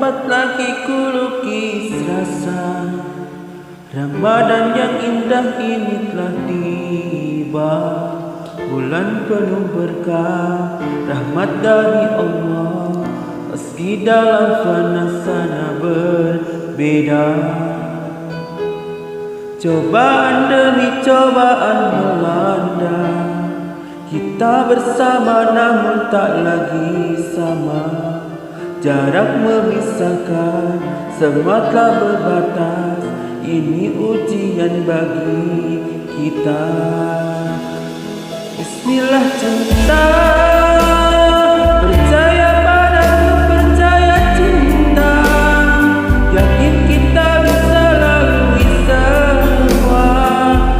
dapat lagi kulukis rasa. Ramadan yang indah ini telah tiba, bulan penuh berkah, rahmat dari Allah. Meski dalam suasana berbeda, cobaan demi cobaan melanda, kita bersama namun tak lagi sama. Jarak memisahkan, semua telah berbatas. Ini ujian bagi kita. Bismillah cinta, percaya padaku, percaya cinta. Yakin kita bisa lalui semua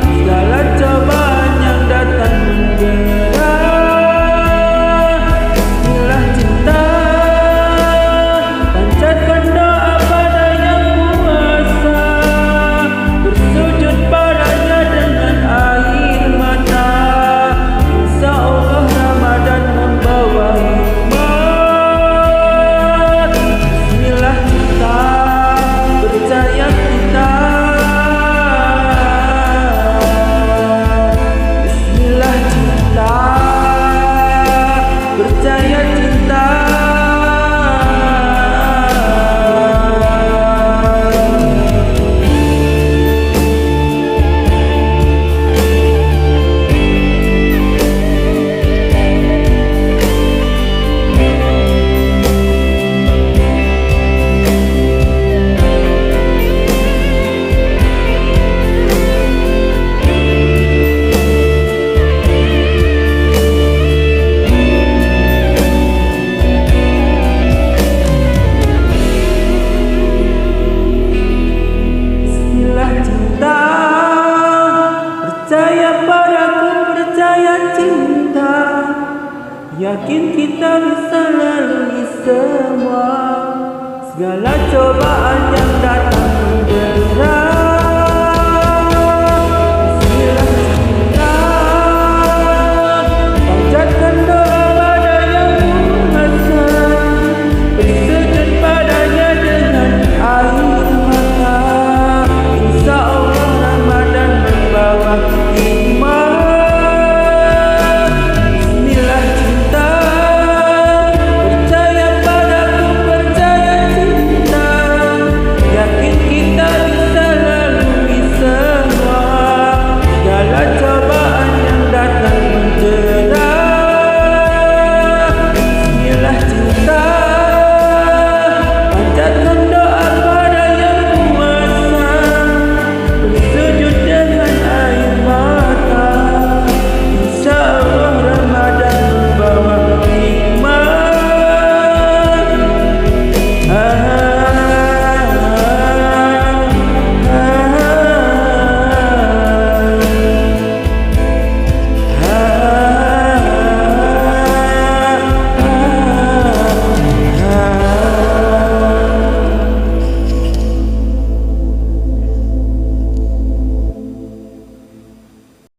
segala cobaan yang datang menggera. Bismillah cinta, panjatkan doa pada yang kuasa, bersujud padanya dengan air mata. Insya Allah Ramadan membawa hikmat. Bismillah cinta, percaya kita. Bismillah cinta, percaya cinta. Percaya padaku, percaya cinta. Yakin kita bisa lalui semua segala cobaan yang datang.